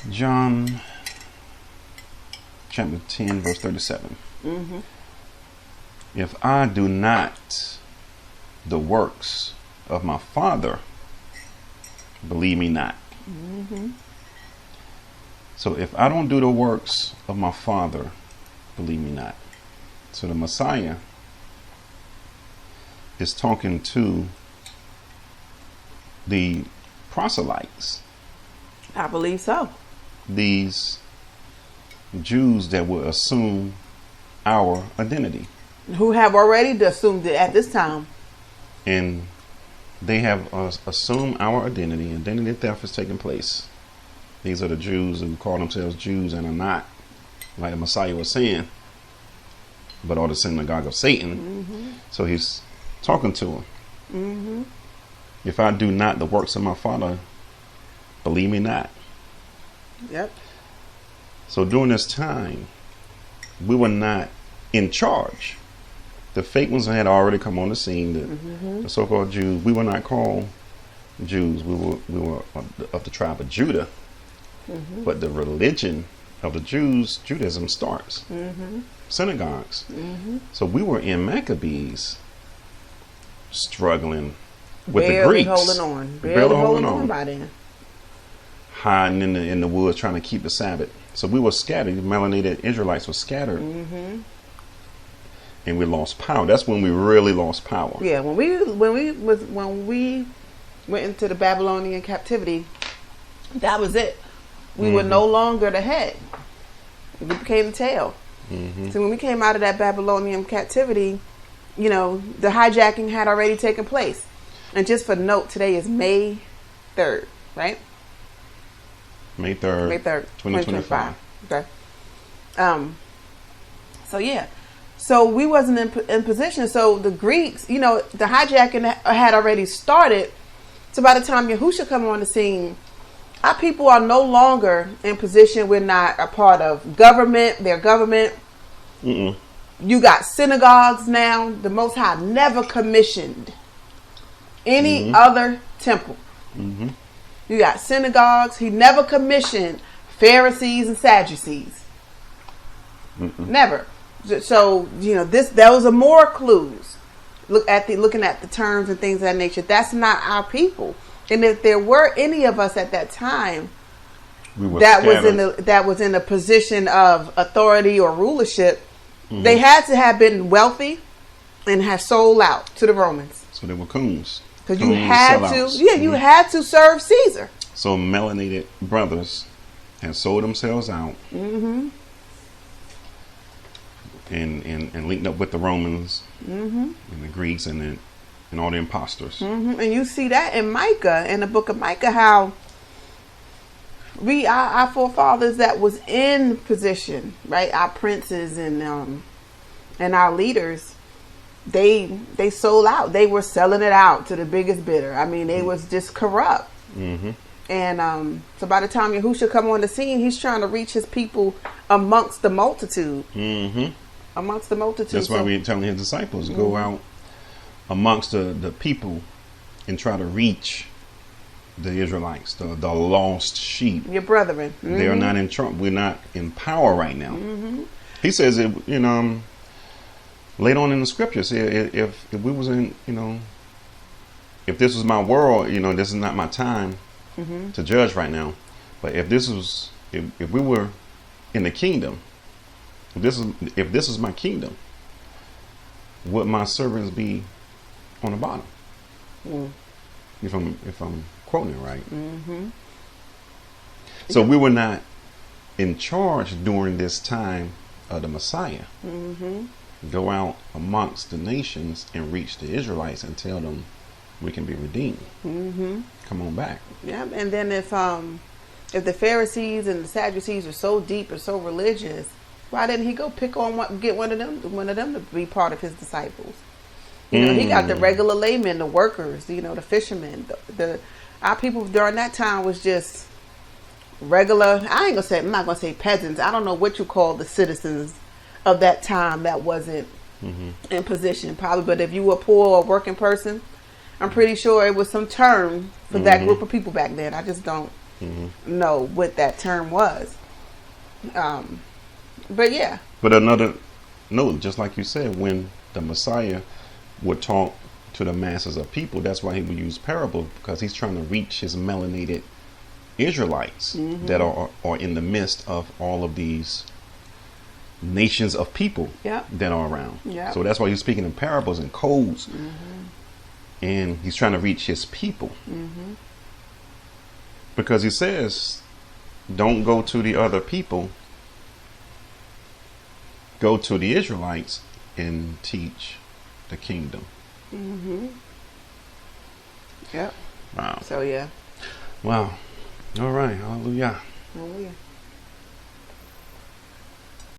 John chapter 10, verse 37. Mm-hmm. If I do not the works of my Father, believe me not. Mm-hmm. So if I don't do the works of my Father, believe me not. So the Messiah is talking to the proselytes. I believe so. These Jews that will assume our identity. Who have already assumed it at this time. And they have assumed our identity. Identity theft is taking place. These are the Jews who call themselves Jews and are not, like the Messiah was saying, but are the synagogue of Satan. Mm-hmm. So he's talking to them. Mm-hmm. If I do not the works of my Father, believe me not. Yep. So during this time, we were not in charge. The fake ones had already come on the scene. The so-called Jews. We were not called Jews. We were of the tribe of Judah. Mm-hmm. But the religion of the Jews, Judaism, starts. Mm-hmm. Synagogues. Mm-hmm. So we were in Maccabees, struggling with Barely the Greeks. holding on. Barely holding on by then. Hiding in the woods, trying to keep the Sabbath. So we were scattered. The melanated Israelites were scattered. Mm-hmm. And we lost power. That's when we really lost power. Yeah, when we went into the Babylonian captivity, that was it. We were no longer the head. We became the tail. Mm-hmm. So when we came out of that Babylonian captivity, the hijacking had already taken place. And just for note, today is May 3rd, right? May 3rd. May 3rd, 2025. Okay. So yeah. So we wasn't in position. So the Greeks, the hijacking had already started. So by the time Yahusha come on the scene, our people are no longer in position. We're not a part of government, their government. Mm-mm. You got synagogues now. The Most High never commissioned any other temple. Mm-hmm. You got synagogues. He never commissioned Pharisees and Sadducees. Mm-mm. Never. So those are more clues. Looking at the terms and things of that nature. That's not our people. And if there were any of us at that time that was in a position of authority or rulership, they had to have been wealthy and have sold out to the Romans. So they were coons. Because you had to, you had to serve Caesar. So melanated brothers had sold themselves out. Mm-hmm. And linked up with the Romans and the Greeks and all the imposters. Mm-hmm. And you see that in Micah, in the book of Micah, how our forefathers that was in position, right? Our princes and our leaders, they sold out. They were selling it out to the biggest bidder. I mean, they was just corrupt. Mm-hmm. And so by the time Yahusha come on the scene, he's trying to reach his people amongst the multitude. Mm-hmm. Amongst the multitude. That's why we're telling his disciples, go out amongst the people and try to reach the Israelites, the lost sheep. Your brethren. Mm-hmm. They are not in trouble. We're not in power right now. Mm-hmm. He says it, later on in the scriptures, if we was in, if this was my world, this is not my time to judge right now. But if we were in the kingdom, if this is my kingdom, would my servants be on the bottom? Mm. If I'm quoting it right. Mm-hmm. So we were not in charge during this time of the Messiah. Mm-hmm. Go out amongst the nations and reach the Israelites and tell them we can be redeemed. Mm-hmm. Come on back. Yeah, and then if the Pharisees and the Sadducees are so deep and so religious, why didn't he go get one of them to be part of his disciples? He got the regular laymen, the workers, the fishermen. Our people during that time was just regular. I'm not gonna say peasants. I don't know what you call the citizens of that time that wasn't in position, probably. But if you were poor or working person, I'm pretty sure it was some term for that group of people back then. I just don't know what that term was. But yeah. But another note, just like you said, when the Messiah would talk to the masses of people, that's why he would use parables, because he's trying to reach his melanated Israelites that are in the midst of all of these nations of people that are around. So that's why he's speaking in parables and codes, and he's trying to reach his people, because he says, don't go to the other people, go to the Israelites and teach the kingdom. Yep. Wow. So yeah. Wow. All right. Hallelujah. Hallelujah.